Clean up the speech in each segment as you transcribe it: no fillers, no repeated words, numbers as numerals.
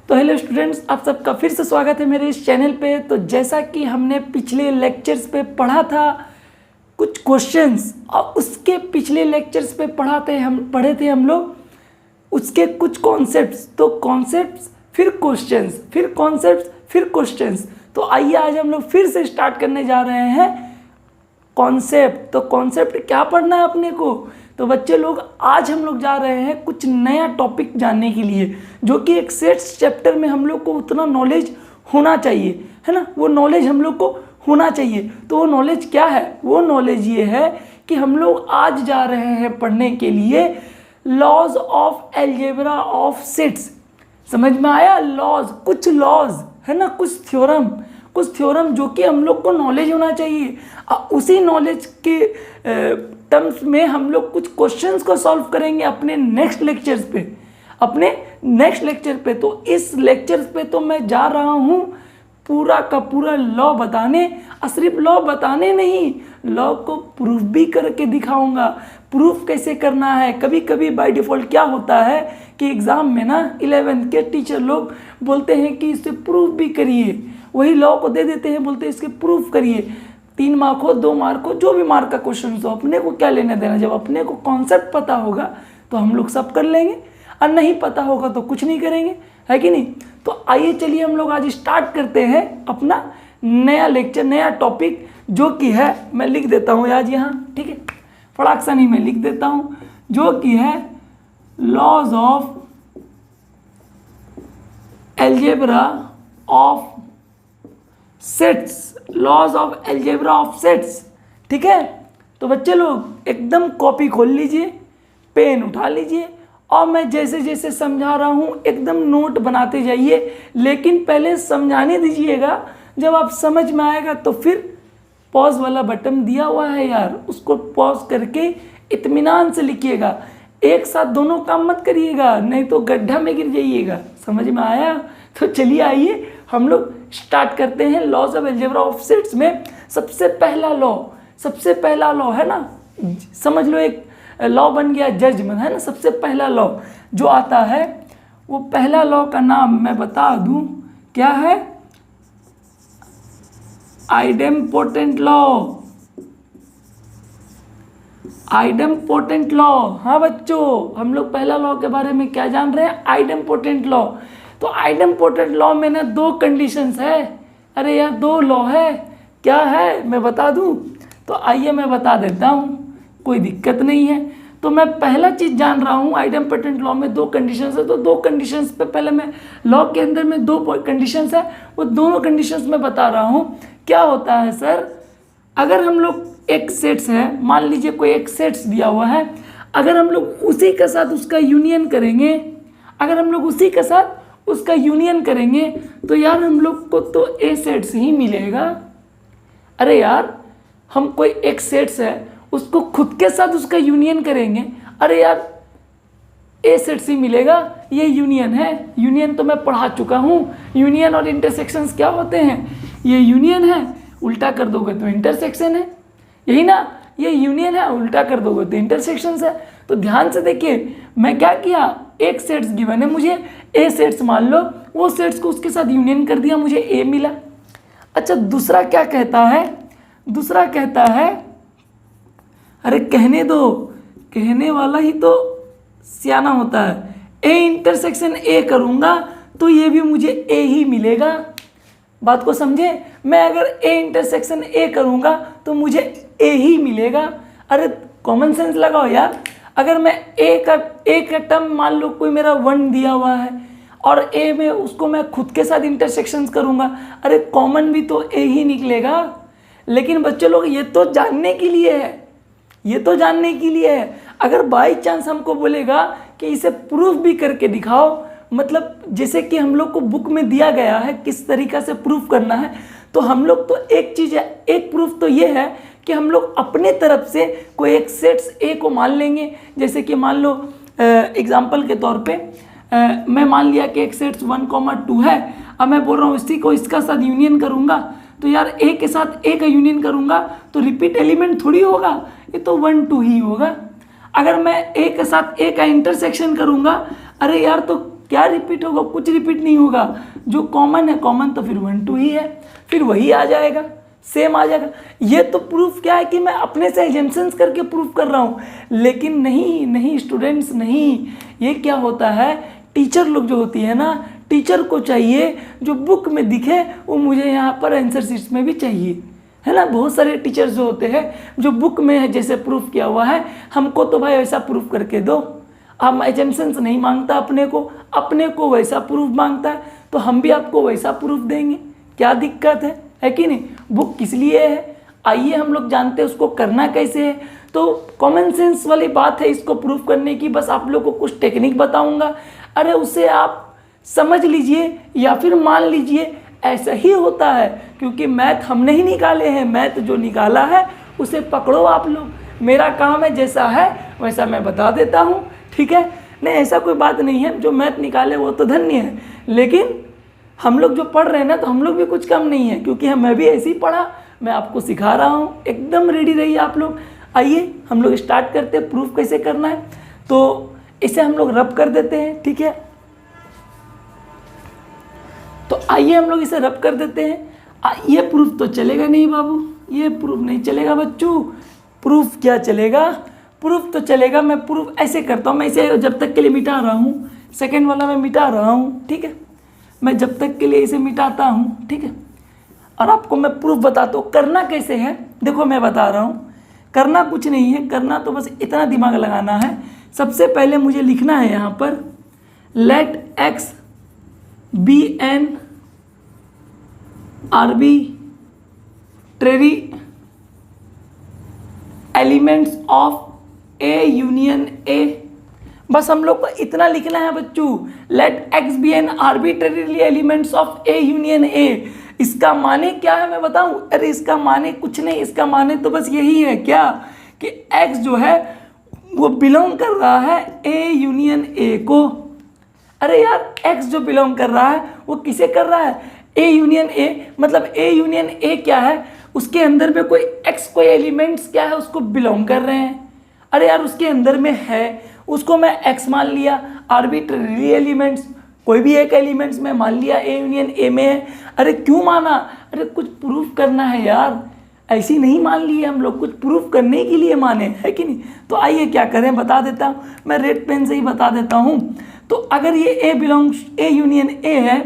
तो hello students, आप सबका फिर से स्वागत है मेरे इस चैनल पे। तो जैसा कि हमने पिछले लेक्चर्स पे पढ़ा था कुछ क्वेश्चंस, और उसके पिछले लेक्चर्स पे पढ़े थे हम लोग उसके कुछ कॉन्सेप्ट्स। तो कॉन्सेप्ट्स फिर क्वेश्चंस, फिर कॉन्सेप्ट्स फिर क्वेश्चंस। तो आइए आज हम लोग फिर से स्टार्ट करने जा रहे हैं कॉन्सेप्ट। तो कॉन्सेप्ट क्या पढ़ना है अपने को? तो बच्चे लोग आज हम लोग जा रहे हैं कुछ नया टॉपिक जानने के लिए, जो कि एक सेट्स चैप्टर में हम लोग को उतना नॉलेज होना चाहिए, है ना। वो नॉलेज हम लोग को होना चाहिए। तो वो नॉलेज क्या है? वो नॉलेज ये है कि हम लोग आज जा रहे हैं पढ़ने के लिए laws of algebra of sets. समझ में आया? लॉज, कुछ लॉज है ना, कुछ थ्योरम जो कि हम लोग को नॉलेज होना चाहिए। उसी नॉलेज के टर्म्स में हम लोग कुछ क्वेश्चंस को सॉल्व करेंगे अपने नेक्स्ट लेक्चर्स पे। तो इस लेक्चर्स पे तो मैं जा रहा हूँ पूरा का पूरा लॉ बताने, और सिर्फ लॉ बताने नहीं, लॉ को प्रूफ भी करके दिखाऊंगा। प्रूफ कैसे करना है? कभी कभी बाय डिफ़ॉल्ट क्या होता है कि एग्ज़ाम में ना 11th के टीचर लोग बोलते हैं कि इसे प्रूफ भी करिए, वही लॉ को दे देते हैं, बोलते हैं इसके प्रूफ करिए। 3 मार्क हो, 2 मार्क हो, जो भी मार्क का क्वेश्चन हो, अपने को क्या लेना देना। जब अपने को कॉन्सेप्ट पता होगा तो हम लोग सब कर लेंगे, और नहीं पता होगा तो कुछ नहीं करेंगे, है कि नहीं। तो आइए चलिए हम लोग आज स्टार्ट करते हैं अपना नया लेक्चर, नया टॉपिक, जो कि है, मैं लिख देता हूँ आज यहाँ, ठीक है, फटाक सा नहीं, मैं लिख देता हूँ, जो कि है laws of algebra of sets. Laws of algebra of sets, ठीक है। तो बच्चे लोग एकदम कॉपी खोल लीजिए, पेन उठा लीजिए, और मैं जैसे जैसे समझा रहा हूँ एकदम नोट बनाते जाइए। लेकिन पहले समझाने दीजिएगा, जब आप समझ में आएगा तो फिर पॉज वाला बटन दिया हुआ है यार, उसको पॉज करके इत्मीनान से लिखिएगा। एक साथ दोनों काम मत करिएगा, नहीं तो गड्ढा में गिर जाइएगा। समझ में आया? तो चलिए आइए हम लोग स्टार्ट करते हैं laws of algebra of sets में। सबसे पहला लॉ है ना, समझ लो एक लॉ बन गया जजमेंट, है ना। सबसे पहला लॉ जो आता है, वो पहला लॉ का नाम मैं बता दूं, क्या है? Idempotent law. हाँ बच्चों, हम लोग पहला लॉ के बारे में क्या जान रहे हैं? Idempotent law. तो आइडेम्पोटेंट लॉ में ना 2 कंडीशंस है। अरे यार 2 लॉ है, क्या है मैं बता दूं? तो आइए मैं बता देता हूं, कोई दिक्कत नहीं है। तो मैं पहला चीज़ जान रहा हूँ, आइडेम्पोटेंट लॉ में 2 कंडीशंस है। तो 2 कंडीशंस पे पहले मैं लॉ के अंदर में 2 कंडीशंस है, वो दोनों कंडीशंस में बता रहा हूँ। क्या होता है सर? अगर हम लोग एक सेट्स है, मान लीजिए कोई एक सेट्स दिया हुआ है, अगर हम लोग उसी के साथ उसका यूनियन करेंगे, तो यार हम लोग को तो ए सेट्स ही मिलेगा। अरे यार, हम कोई एक सेट्स है, उसको खुद के साथ उसका यूनियन करेंगे, अरे यार ए सेट्स ही मिलेगा। ये यूनियन है, यूनियन तो मैं पढ़ा चुका हूँ। यूनियन और इंटरसेक्शंस क्या होते हैं? ये यूनियन है, उल्टा कर दोगे तो इंटरसेक्शन है, यही ना। ये यूनियन है, उल्टा कर दोगे तो इंटरसेक्शंस है। तो ध्यान से देखिए, मैं क्या किया, एक सेट्स गिवन है मुझे, ए सेट्स मान लो, वो सेट्स को उसके साथ यूनियन कर दिया, मुझे ए मिला। अच्छा, दूसरा क्या कहता है? अरे कहने दो, कहने वाला ही तो सियाना होता है। ए इंटरसेक्शन ए करूँगा तो ये भी मुझे ए ही मिलेगा। बात को समझे? मैं अगर ए इंटरसेक्शन ए करूँगा तो मुझे ए ही मिलेगा। अरे कॉमन सेंस लगाओ यार। अगर मैं ए का टर्म मान लो कोई मेरा 1 दिया हुआ है, और ए में उसको मैं खुद के साथ इंटरसेक्शंस करूँगा, अरे कॉमन भी तो ए ही निकलेगा। लेकिन बच्चों लोग ये तो जानने के लिए है, अगर बाई चांस हमको बोलेगा कि इसे प्रूफ भी करके दिखाओ, मतलब जैसे कि हम लोग को बुक में दिया गया है किस तरीक़ा से प्रूफ करना है, तो हम लोग तो एक चीज़ है, एक प्रूफ तो ये है कि हम लोग अपने तरफ से कोई एक सेट्स ए को मान लेंगे। जैसे कि मान लो एग्जांपल के तौर पे मैं मान लिया कि एक सेट्स 1,2 है। अब मैं बोल रहा हूँ इसी को इसका साथ यूनियन करूँगा, तो यार ए के साथ ए का यूनियन करूँगा तो रिपीट एलिमेंट थोड़ी होगा, ये तो 1, 2 ही होगा। अगर मैं ए के साथ ए का इंटरसेक्शन करूँगा, अरे यार तो क्या रिपीट होगा? कुछ रिपीट नहीं होगा। जो कॉमन है, कॉमन तो फिर 1 2 ही है, फिर वही आ जाएगा, सेम आ जाएगा। ये तो प्रूफ क्या है कि मैं अपने से एजम्पशंस करके प्रूफ कर रहा हूँ, लेकिन नहीं स्टूडेंट्स, नहीं। ये क्या होता है, टीचर लोग जो होती है ना, टीचर को चाहिए जो बुक में दिखे वो मुझे यहाँ पर आंसर शीट्स में भी चाहिए, है ना। बहुत सारे टीचर्स जो होते हैं जो बुक में है जैसे प्रूफ किया हुआ है, हमको तो भाई वैसा प्रूफ करके दो। हम एजम्पशंस नहीं मांगता अपने को वैसा प्रूफ मांगता है, तो हम भी आपको वैसा प्रूफ देंगे। क्या दिक्कत है कि नहीं? बुक किस लिए है, आइए हम लोग जानते हैं उसको करना कैसे है। तो कॉमन सेंस वाली बात है इसको प्रूफ करने की, बस आप लोगों को कुछ टेक्निक बताऊंगा। अरे उसे आप समझ लीजिए या फिर मान लीजिए, ऐसा ही होता है, क्योंकि मैथ हमने ही निकाले हैं। मैथ जो निकाला है उसे पकड़ो आप लोग। मेरा काम है जैसा है वैसा मैं बता देता हूँ, ठीक है। नहीं, ऐसा कोई बात नहीं है, जो मैथ निकाले वो तो धन्य है, लेकिन हम लोग जो पढ़ रहे हैं ना, तो हम लोग भी कुछ कम नहीं है, क्योंकि मैं भी ऐसे ही पढ़ा, मैं आपको सिखा रहा हूँ। एकदम रेडी रहिए आप लोग। आइए हम लोग स्टार्ट करते हैं, प्रूफ कैसे करना है। तो इसे हम लोग रब कर देते हैं, ठीक है। तो आइए हम लोग इसे रब कर देते हैं। ये प्रूफ तो चलेगा नहीं बाबू, ये प्रूफ नहीं चलेगा बच्चों। प्रूफ क्या चलेगा? प्रूफ तो चलेगा, मैं प्रूफ ऐसे करता हूँ। मैं इसे जब तक के लिए मिटा रहा हूँ, सेकेंड वाला मैं मिटा रहा हूँ, ठीक है। मैं जब तक के लिए इसे मिटाता हूँ, ठीक है, और आपको मैं प्रूफ बताता हूँ करना कैसे है। देखो मैं बता रहा हूँ, करना कुछ नहीं है, करना तो बस इतना दिमाग लगाना है। सबसे पहले मुझे लिखना है यहाँ पर let x be an arbitrary elements of A union A. बस हम लोग को इतना लिखना है बच्चों, let x be an arbitrary elements of A union A. इसका माने क्या है मैं बताऊं? अरे इसका माने कुछ नहीं, इसका माने तो बस यही है क्या कि x जो है वो बिलोंग कर रहा है ए यूनियन ए को। अरे यार x जो बिलोंग कर रहा है वो किसे कर रहा है? ए यूनियन ए। मतलब ए यूनियन ए क्या है? उसके अंदर में कोई x कोई एलिमेंट्स क्या है उसको बिलोंग कर रहे हैं। अरे यार उसके अंदर में है, उसको मैं x मान लिया, आर्बिट्रेरी एलिमेंट्स कोई भी एक एलिमेंट्स में मान लिया ए यूनियन ए में है। अरे क्यों माना? अरे कुछ प्रूफ करना है यार, ऐसी नहीं मान लिए हम लोग, कुछ प्रूफ करने के लिए माने, है कि नहीं। तो आइए क्या करें, बता देता हूँ, मैं रेड पेन से ही बता देता हूँ। तो अगर ये ए बिलोंग्स ए यूनियन ए है,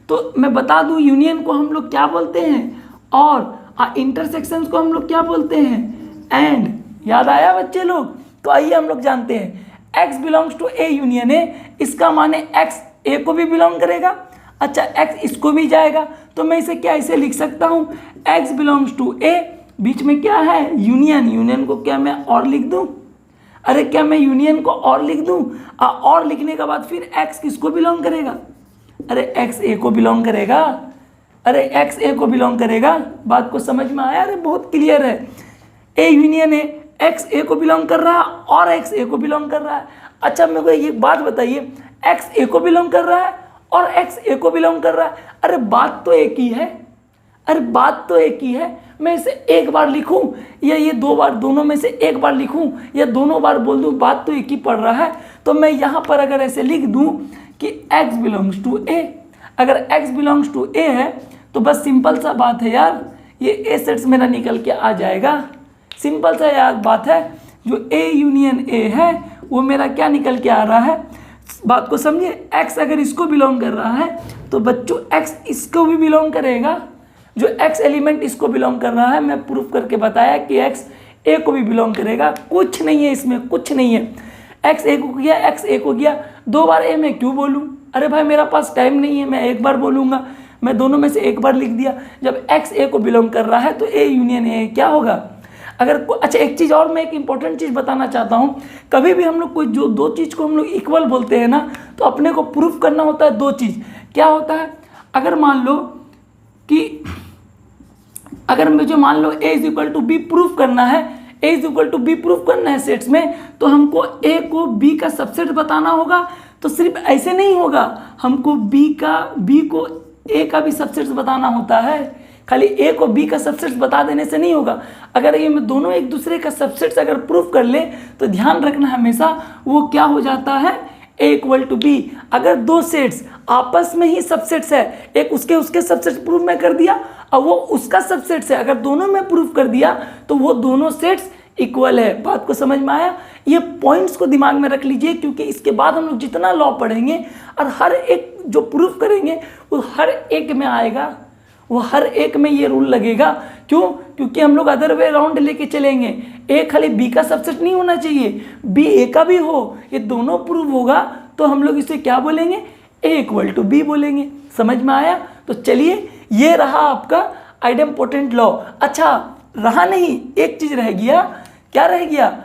तो मैं बता दूँ यूनियन को हम लोग क्या बोलते हैं, और इंटरसेक्शंस को हम लोग क्या बोलते हैं, एंड। याद आया बच्चे लोग? तो आइए हम लोग जानते हैं, x belongs to A union A, इसका माने x ए को भी बिलोंग करेगा। अच्छा x इसको भी जाएगा, तो मैं इसे क्या ऐसे लिख सकता हूँ, x बिलोंग्स टू ए, बीच में क्या है यूनियन। यूनियन को क्या मैं और लिख दूँ? अरे क्या मैं यूनियन को और लिख दूँ? और लिखने के बाद फिर x किसको बिलोंग करेगा? अरे x ए को बिलोंग करेगा। अरे x ए को बिलोंग करेगा। बात को समझ में आया? अरे बहुत क्लियर है। ए यूनियन ए, x ए को बिलोंग कर रहा है और x ए को बिलोंग कर रहा है। अच्छा मेरे को एक बात बताइए, x ए को बिलोंग कर रहा है और x ए को बिलोंग कर रहा है। अरे बात तो एक ही है, अरे बात तो एक ही है। मैं इसे एक बार लिखूं या ये दो बार, दोनों में से एक बार लिखूं या दोनों बार बोल दूं, बात तो एक ही पड़ रहा है। तो मैं यहाँ पर अगर ऐसे लिख दूं कि x बिलोंग्स टू ए, अगर x बिलोंग्स टू ए है तो बस सिंपल सा बात है यार, ये ए सेट्स मेरा निकल के आ जाएगा। सिंपल सा यार बात है, जो ए यूनियन ए है वो मेरा क्या निकल के आ रहा है, बात को समझिए। x अगर इसको बिलोंग कर रहा है तो बच्चों x इसको भी बिलोंग करेगा। जो x एलिमेंट इसको बिलोंग कर रहा है, मैं प्रूफ करके बताया कि x ए को भी बिलोंग करेगा। कुछ नहीं है इसमें, कुछ नहीं है। x ए को गया, x ए को गया, दो बार ए मैं क्यों बोलूँ? अरे भाई मेरा पास टाइम नहीं है, मैं एक बार बोलूँगा। मैं दोनों में से एक बार लिख दिया। जब x ए को बिलोंग कर रहा है तो ए यूनियन ए क्या होगा? अगर अच्छा एक चीज़ और, मैं एक इंपॉर्टेंट चीज़ बताना चाहता हूँ। कभी भी हम लोग कोई जो दो चीज़ को हम लोग इक्वल बोलते हैं ना, तो अपने को प्रूफ करना होता है दो चीज़। क्या होता है? अगर मान लो कि अगर मुझे मान लो a is equal to B proof करना है, a is equal to B proof करना है सेट्स में, तो हमको a को b का सबसेट बताना होगा। तो सिर्फ ऐसे नहीं होगा, हमको b को a का भी सबसेट बताना होता है। खाली a को b का सबसेट बता देने से नहीं होगा। अगर ये में दोनों एक दूसरे का सबसेट्स अगर प्रूफ कर ले तो ध्यान रखना हमेशा वो क्या हो जाता है, ए इक्वल टू बी। अगर दो सेट्स आपस में ही सबसेट्स है, एक उसके सबसेट प्रूफ में कर दिया और वो उसका सबसेट्स है, अगर दोनों में प्रूफ कर दिया तो वो दोनों सेट्स इक्वल है। बात को समझ में आया? ये पॉइंट्स को दिमाग में रख लीजिए, क्योंकि इसके बाद हम लोग जितना लॉ पढ़ेंगे और हर एक जो प्रूफ करेंगे वो हर एक में आएगा, वो हर एक में ये रूल लगेगा। क्यों? क्योंकि हम लोग अदर वे राउंड लेके चलेंगे। ए खाली बी का सबसेट नहीं होना चाहिए, बी ए का भी हो, ये दोनों प्रूफ होगा तो हम लोग इसे क्या बोलेंगे? ए इक्वल टू बी बोलेंगे। समझ में आया? तो चलिए, ये रहा आपका आइडेम्पोटेंट लॉ। अच्छा, रहा नहीं, एक चीज रह गया। क्या रह गया?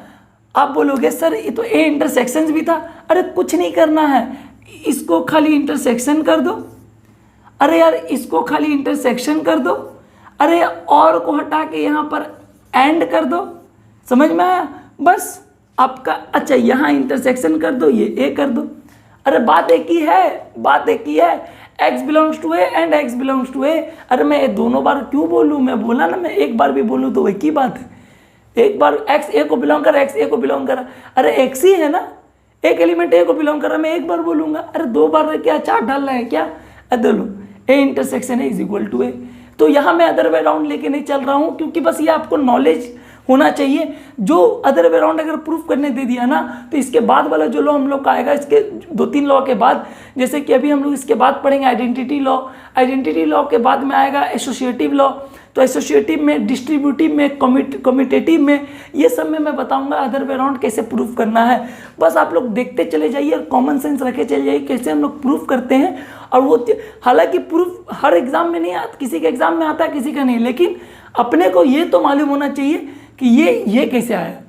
आप बोलोगे सर ये तो ए इंटरसेक्शन भी था। अरे कुछ नहीं करना है, इसको खाली इंटरसेक्शन कर दो। अरे यार इसको खाली इंटरसेक्शन कर दो। अरे और को हटा के यहाँ पर एंड कर दो। समझ में आया? बस आपका, अच्छा यहाँ इंटरसेक्शन कर दो, ये ए कर दो। अरे बात एक ही है, बात एक ही है, x belongs to A and x belongs to A. अरे मैं दोनों बार क्यों बोलूँ? मैं बोला ना, मैं एक बार भी बोलूँ तो एक ही बात है। एक बार x ए को बिलोंग कर, x ए को बिलोंग कर, अरे x ही है ना, एक एलिमेंट ए को बिलोंग कर रहा, मैं एक बार बोलूँगा। अरे दो बार क्या चार डालना है क्या? अरे लो, ए इंटरसेक्शन है इज इक्वल टू ए। तो यहाँ मैं अदर वे राउंड लेके नहीं चल रहा हूँ, क्योंकि बस ये आपको नॉलेज होना चाहिए। जो अदर वे राउंड अगर प्रूफ करने दे दिया ना, तो इसके बाद वाला जो लॉ हम लोग का आएगा, इसके 2-3 लॉ के बाद, जैसे कि अभी हम लोग इसके बाद पढ़ेंगे आइडेंटिटी लॉ। आइडेंटिटी लॉ के बाद में आएगा एसोसिएटिव लॉ। तो एसोसिएटिव में, डिस्ट्रीब्यूटिव में, कम्यूटेटिव में, ये सब में मैं बताऊंगा अदर वे राउंड कैसे प्रूफ करना है। बस आप लोग देखते चले जाइए और कॉमन सेंस रखे चले जाइए कैसे हम लोग प्रूफ करते हैं। और वो हालांकि प्रूफ हर एग्जाम में नहीं आता, किसी के एग्जाम में आता है, किसी का नहीं, लेकिन अपने को ये तो मालूम होना चाहिए कि ये कैसे आया,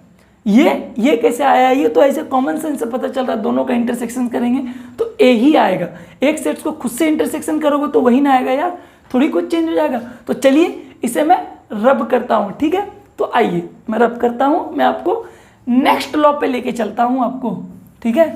ये कैसे आया। ये तो ऐसे कॉमन सेंस से पता चल रहा है। दोनों का इंटरसेक्शन करेंगे तो ए ही आएगा। एक सेट्स को खुद से इंटरसेक्शन करोगे तो वही ना आएगा यार, थोड़ी कुछ चेंज हो जाएगा। तो चलिए इसे मैं रब करता हूँ, ठीक है? तो आइए मैं रब करता हूँ, मैं आपको नेक्स्ट लॉ पे लेके चलता हूँ आपको, ठीक है?